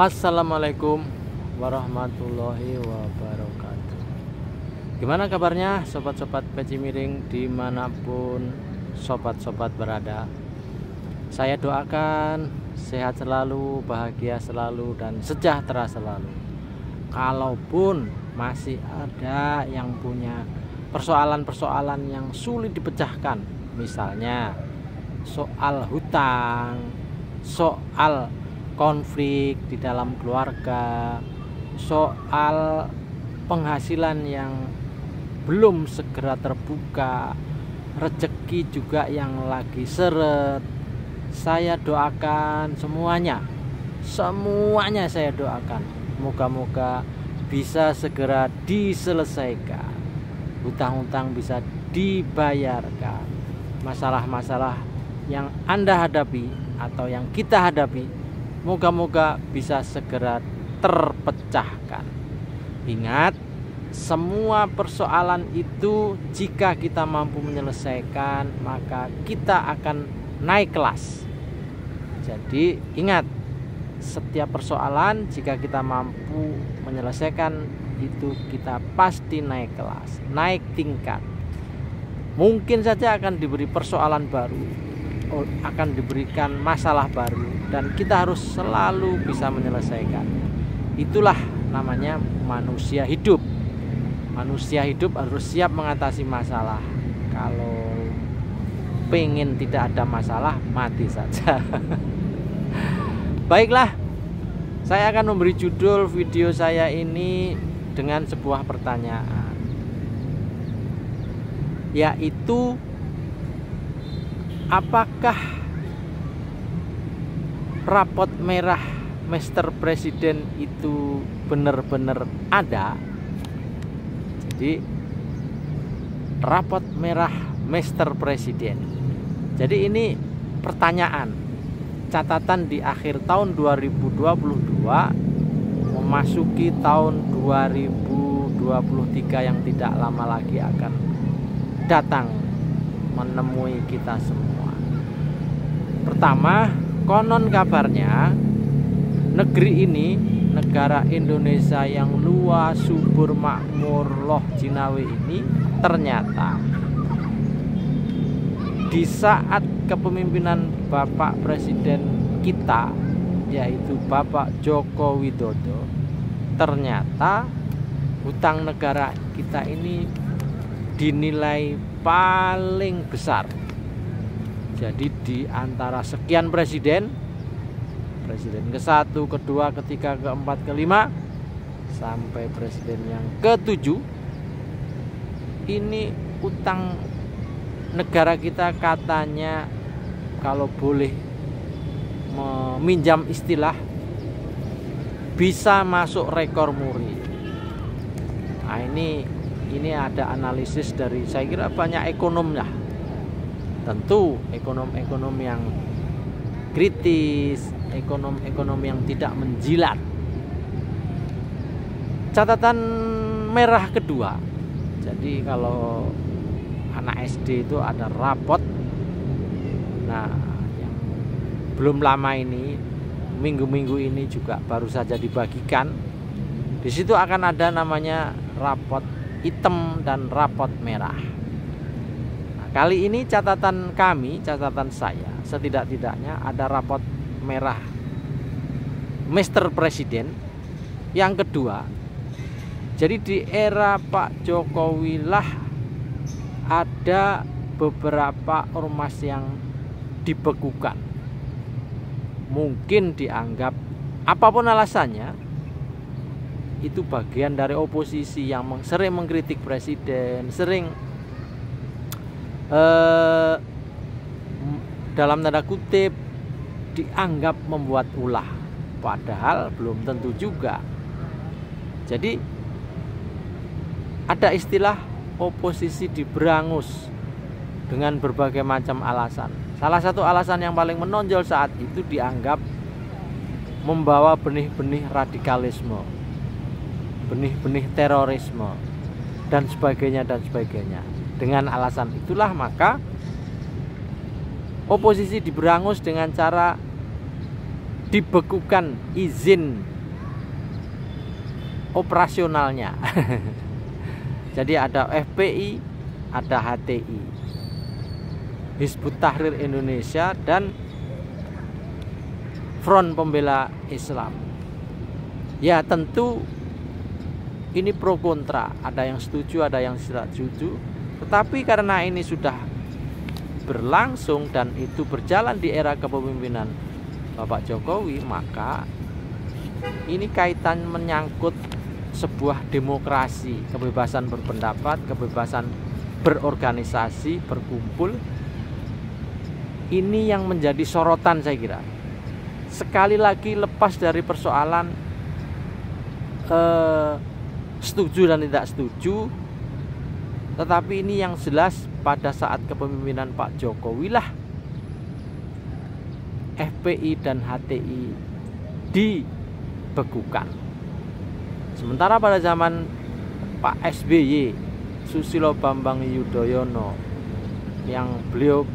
Assalamualaikum warahmatullahi wabarakatuh. Gimana kabarnya sobat-sobat peci miring dimanapun sobat-sobat berada? Saya doakan sehat selalu, bahagia selalu, dan sejahtera selalu. Kalaupun masih ada yang punya persoalan-persoalan yang sulit dipecahkan, misalnya soal hutang, soal konflik di dalam keluarga, soal penghasilan yang belum segera terbuka, rezeki juga yang lagi seret, saya doakan semuanya saya doakan moga-moga bisa segera diselesaikan, hutang-hutang bisa dibayarkan, masalah-masalah yang Anda hadapi atau yang kita hadapi moga-moga bisa segera terpecahkan. Ingat, semua persoalan itu jika kita mampu menyelesaikan, maka kita akan naik kelas. Jadi ingat, setiap persoalan jika kita mampu menyelesaikan itu kita pasti naik kelas, naik tingkat. Mungkin saja akan diberi persoalan baru, akan diberikan masalah baru, dan kita harus selalu bisa menyelesaikan. Itulah namanya manusia hidup. Manusia hidup harus siap mengatasi masalah. Kalau pengen tidak ada masalah, mati saja. Baiklah, saya akan memberi judul video saya ini dengan sebuah pertanyaan, yaitu apakah rapot merah Mr. Presiden itu benar-benar ada? Jadi rapot merah Mr. Presiden. Jadi ini pertanyaan, catatan di akhir tahun 2022 memasuki tahun 2023 yang tidak lama lagi akan datang menemui kita semua. Pertama, konon kabarnya negeri ini, negara Indonesia yang luas, subur, makmur, loh jinawi ini, ternyata di saat kepemimpinan Bapak Presiden kita, yaitu Bapak Joko Widodo, ternyata hutang negara kita ini dinilai paling besar. Jadi di antara sekian presiden ke-1, ke-2, ke-3, ke-4, ke-5 sampai presiden yang ke-7, ini utang negara kita katanya, kalau boleh meminjam istilah, bisa masuk rekor muri. Nah, ini ada analisis dari, saya kira banyak ekonom lah. Tentu ekonom-ekonom yang kritis, ekonom-ekonom yang tidak menjilat. Catatan merah kedua. Jadi kalau anak SD itu ada rapot. Nah, yang belum lama ini, minggu-minggu ini juga baru saja dibagikan. Di situ akan ada namanya rapot hitam dan rapot merah. Nah, kali ini catatan saya, setidak-tidaknya ada rapot merah Mr. Presiden yang kedua. Jadi di era Pak Jokowi lah ada beberapa ormas yang dibekukan. Mungkin dianggap, apapun alasannya, itu bagian dari oposisi yang sering mengkritik presiden, sering dalam tanda kutip dianggap membuat ulah, padahal belum tentu juga. Jadi ada istilah oposisi diberangus dengan berbagai macam alasan. Salah satu alasan yang paling menonjol saat itu dianggap membawa benih-benih radikalisme, benih-benih terorisme, dan sebagainya. Dengan alasan itulah maka oposisi diberangus dengan cara dibekukan izin operasionalnya. Jadi ada FPI, ada HTI, Hizbut Tahrir Indonesia, dan Front Pembela Islam. Ya tentu ini pro kontra, ada yang setuju, ada yang tidak setuju. Tetapi karena ini sudah berlangsung dan itu berjalan di era kepemimpinan Bapak Jokowi, maka ini kaitan menyangkut sebuah demokrasi, kebebasan berpendapat, kebebasan berorganisasi, berkumpul. Ini yang menjadi sorotan saya kira. Sekali lagi lepas dari persoalan setuju dan tidak setuju, tetapi ini yang jelas pada saat kepemimpinan Pak Jokowi lah FPI dan HTI dibekukan. Sementara pada zaman Pak SBY, Susilo Bambang Yudhoyono, yang beliau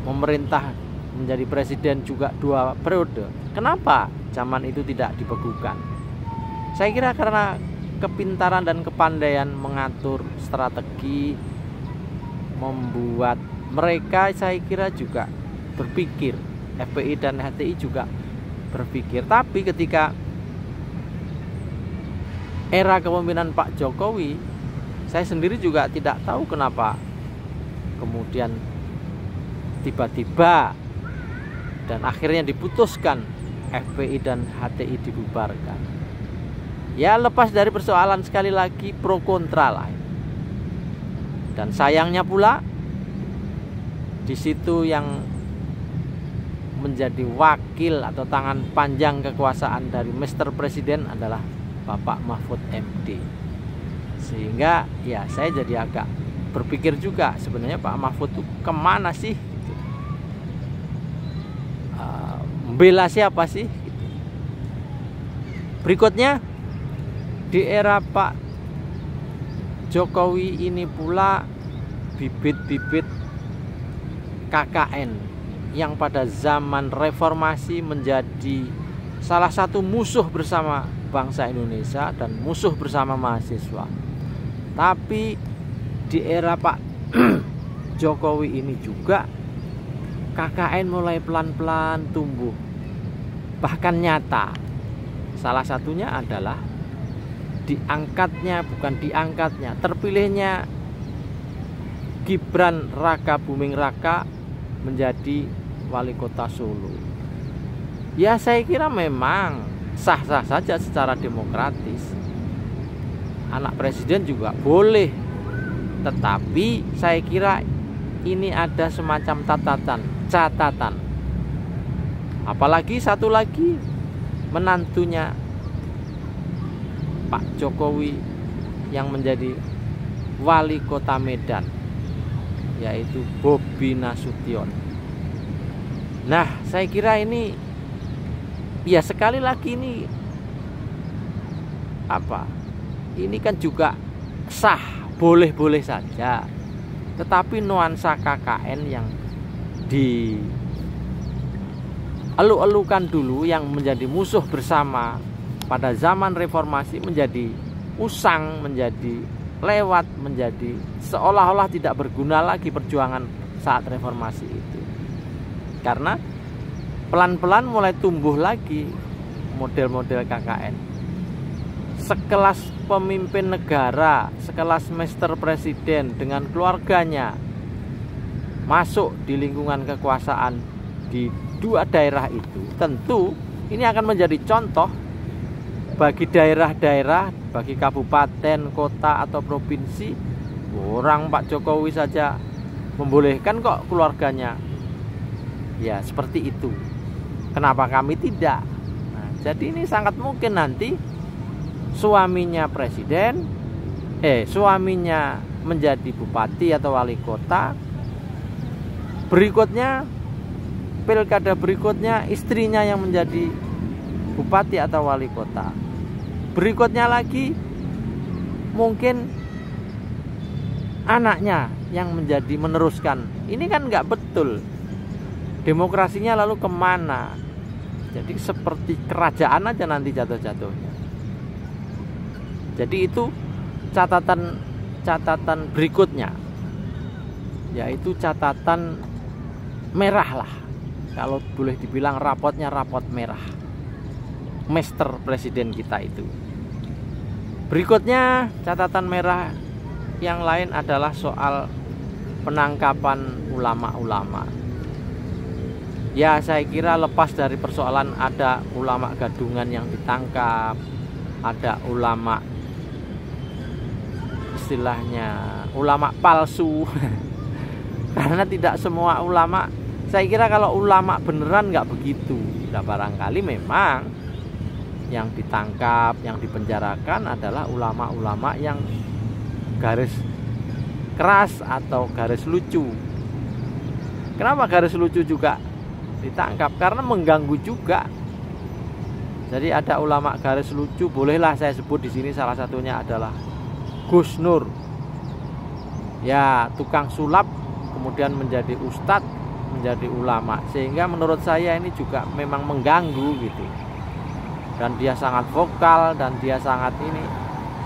memerintah menjadi presiden juga 2 periode, kenapa zaman itu tidak dibekukan? Saya kira karena kepintaran dan kepandaian mengatur strategi, membuat mereka, saya kira juga berpikir, FPI dan HTI juga berpikir. Tapi ketika era kepemimpinan Pak Jokowi, saya sendiri juga tidak tahu kenapa kemudian tiba-tiba dan akhirnya diputuskan FPI dan HTI dibubarkan. Ya lepas dari persoalan sekali lagi pro kontra lah. Dan sayangnya pula di situ yang menjadi wakil atau tangan panjang kekuasaan dari Mr. Presiden adalah Bapak Mahfud MD. Sehingga ya saya jadi agak berpikir juga, sebenarnya Pak Mahfud itu kemana sih? Gitu. Membela siapa sih? Gitu. Berikutnya di era Pak Jokowi ini pula bibit-bibit KKN yang pada zaman reformasi menjadi salah satu musuh bersama bangsa Indonesia dan musuh bersama mahasiswa. Tapi di era Pak Jokowi ini juga KKN mulai pelan-pelan tumbuh, bahkan nyata. Salah satunya adalah terpilihnya Gibran Raka Buming Raka menjadi wali kota Solo. Ya saya kira memang sah-sah saja secara demokratis. Anak presiden juga boleh. Tetapi saya kira ini ada semacam catatan. Apalagi satu lagi menantunya Pak Jokowi yang menjadi wali kota Medan, yaitu Bobi Nasution. Nah, saya kira ini ya sekali lagi ini ini kan juga sah, boleh-boleh saja. Tetapi nuansa KKN yang dielu-elukan dulu, yang menjadi musuh bersama pada zaman reformasi, menjadi usang, menjadi lewat, menjadi seolah-olah tidak berguna lagi perjuangan saat reformasi itu. Karena pelan-pelan mulai tumbuh lagi model-model KKN. Sekelas pemimpin negara, sekelas Mr. Presiden dengan keluarganya masuk di lingkungan kekuasaan di 2 daerah itu, tentu ini akan menjadi contoh bagi daerah-daerah, bagi kabupaten, kota atau provinsi. Orang Pak Jokowi saja membolehkan kok keluarganya. Ya seperti itu. Kenapa kami tidak? Nah, jadi ini sangat mungkin nanti suaminya presiden, suaminya menjadi bupati atau wali kota. Berikutnya pilkada berikutnya istrinya yang menjadi bupati atau wali kota. Berikutnya lagi mungkin anaknya yang menjadi meneruskan. Ini kan nggak betul. Demokrasinya lalu kemana? Jadi seperti kerajaan aja nanti jatuh-jatuhnya. Jadi itu catatan berikutnya, yaitu catatan merah lah, kalau boleh dibilang rapotnya rapot merah Master Presiden kita itu. Berikutnya catatan merah yang lain adalah soal penangkapan ulama-ulama. Ya, saya kira lepas dari persoalan ada ulama gadungan yang ditangkap, ada ulama istilahnya ulama palsu karena tidak semua ulama, saya kira kalau ulama beneran nggak begitu. Nah, barangkali memang yang ditangkap, yang dipenjarakan adalah ulama-ulama yang garis keras atau garis lucu. Kenapa garis lucu juga ditangkap? Karena mengganggu juga. Jadi ada ulama garis lucu, bolehlah saya sebut di sini, salah satunya adalah Gus Nur. Ya, tukang sulap kemudian menjadi ustadz, menjadi ulama, sehingga menurut saya ini juga memang mengganggu gitu. Dan dia sangat vokal dan dia sangat ini.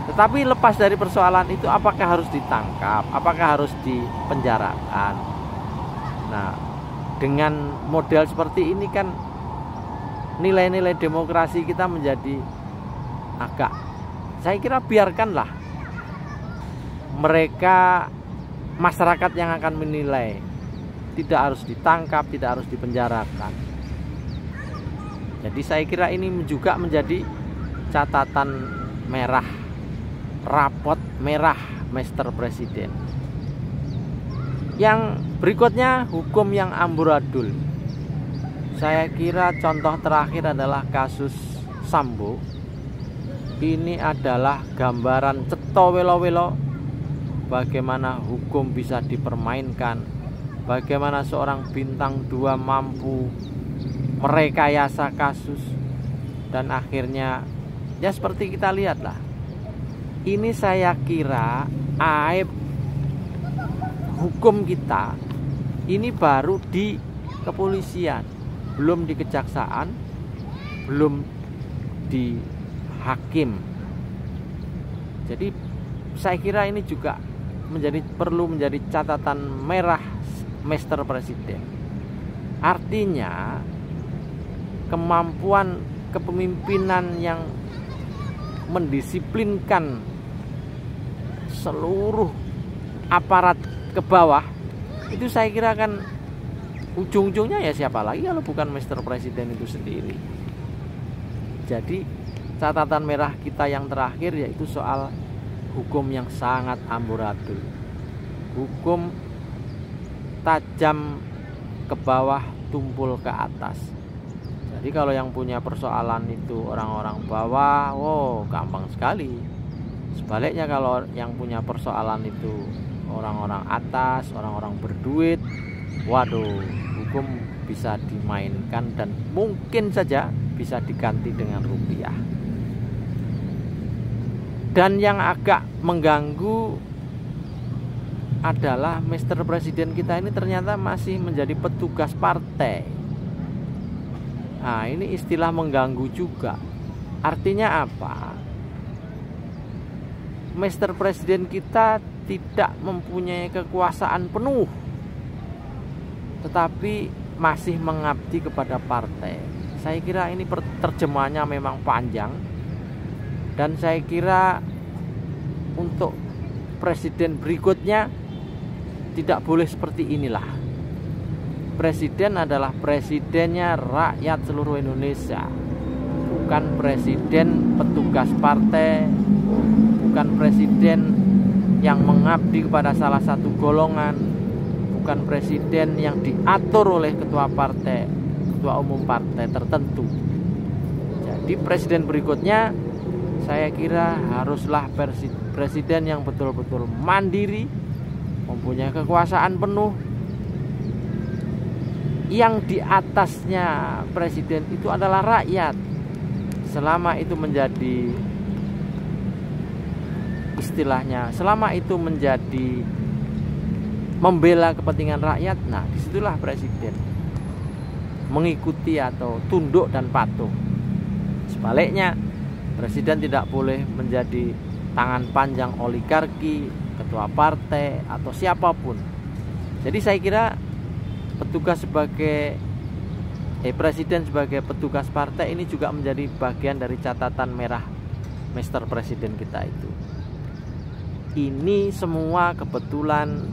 Tetapi lepas dari persoalan itu, apakah harus ditangkap? Apakah harus dipenjarakan? Nah, dengan model seperti ini kan nilai-nilai demokrasi kita menjadi agak, saya kira biarkanlah mereka, masyarakat yang akan menilai. Tidak harus ditangkap, tidak harus dipenjarakan. Jadi saya kira ini juga menjadi catatan merah, rapot merah Master Presiden. Yang berikutnya hukum yang amburadul. Saya kira contoh terakhir adalah kasus Sambo. Ini adalah gambaran cetha welo-welo bagaimana hukum bisa dipermainkan, bagaimana seorang bintang 2 mampu merekayasa kasus, dan akhirnya ya seperti kita lihatlah. Ini saya kira aib hukum kita ini baru di kepolisian, belum di kejaksaan, belum di hakim. Jadi saya kira ini juga perlu menjadi catatan merah Master Presiden. Artinya kemampuan kepemimpinan yang mendisiplinkan seluruh aparat ke bawah itu saya kira kan ujung-ujungnya ya siapa lagi kalau bukan Master Presiden itu sendiri. Jadi catatan merah kita yang terakhir yaitu soal hukum yang sangat amburadul. Hukum tajam ke bawah, tumpul ke atas. Jadi kalau yang punya persoalan itu orang-orang bawah, gampang sekali. Sebaliknya kalau yang punya persoalan itu orang-orang atas, orang-orang berduit, waduh, hukum bisa dimainkan dan mungkin saja bisa diganti dengan rupiah. Dan yang agak mengganggu adalah Master Presiden kita ini ternyata masih menjadi petugas partai. Nah, ini istilah mengganggu juga. Artinya apa? Master Presiden kita tidak mempunyai kekuasaan penuh, tetapi masih mengabdi kepada partai. Saya kira ini terjemahannya memang panjang. Dan saya kira untuk presiden berikutnya tidak boleh seperti inilah. Presiden adalah presidennya rakyat seluruh Indonesia, bukan presiden petugas partai, bukan presiden yang mengabdi kepada salah satu golongan, bukan presiden yang diatur oleh ketua partai, ketua umum partai tertentu. Jadi presiden berikutnya saya kira haruslah presiden yang betul-betul mandiri, mempunyai kekuasaan penuh. Yang di atasnya presiden itu adalah rakyat. Selama itu menjadi istilahnya, selama itu menjadi membela kepentingan rakyat, nah disitulah presiden. mengikuti atau tunduk dan patuh. Sebaliknya, presiden tidak boleh menjadi tangan panjang oligarki, ketua partai atau siapapun. Jadi saya kira presiden sebagai petugas partai ini juga menjadi bagian dari catatan merah Mr. Presiden kita itu. Ini semua kebetulan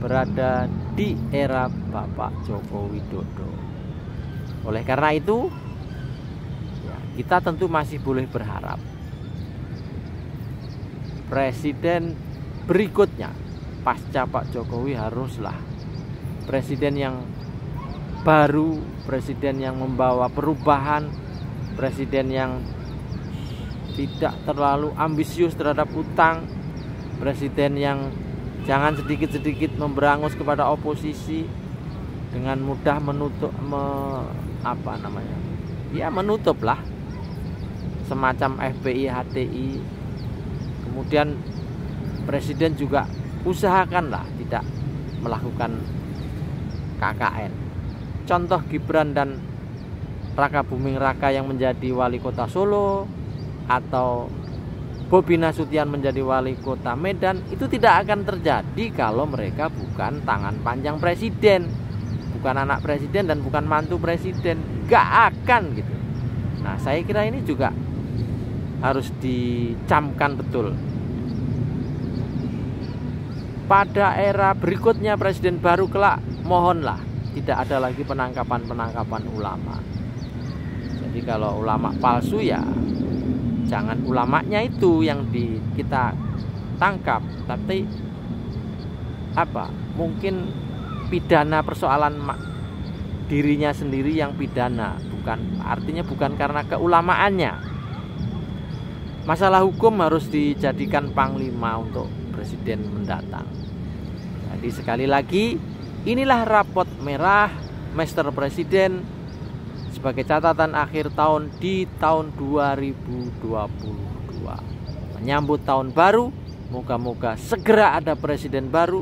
berada di era Bapak Joko Widodo. Oleh karena itu, ya, kita tentu masih boleh berharap presiden berikutnya pasca Pak Jokowi haruslah presiden yang baru, presiden yang membawa perubahan, presiden yang tidak terlalu ambisius terhadap utang, presiden yang jangan sedikit-sedikit memberangus kepada oposisi dengan mudah menutuplah semacam FPI, HTI. Kemudian presiden juga usahakanlah tidak melakukan KKN. Contoh Gibran dan Raka Buming Raka yang menjadi wali kota Solo, atau Bobi Nasution menjadi wali kota Medan, itu tidak akan terjadi kalau mereka bukan tangan panjang presiden, bukan anak presiden dan bukan mantu presiden. Gak akan gitu. Nah, saya kira ini juga harus dicamkan betul. Pada era berikutnya presiden baru kelak, mohonlah tidak ada lagi penangkapan ulama. Jadi kalau ulama palsu ya jangan ulamanya itu yang kita tangkap, tapi mungkin pidana persoalan dirinya sendiri yang pidana, bukan karena keulamaannya. Masalah hukum harus dijadikan panglima untuk presiden mendatang. Jadi sekali lagi, inilah rapot merah Mr. Presiden sebagai catatan akhir tahun di tahun 2022. Menyambut tahun baru, moga-moga segera ada presiden baru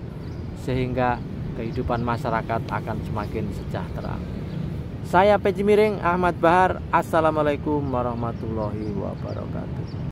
sehingga kehidupan masyarakat akan semakin sejahtera. Saya Peci Miring Ahmad Bahar. Assalamualaikum warahmatullahi wabarakatuh.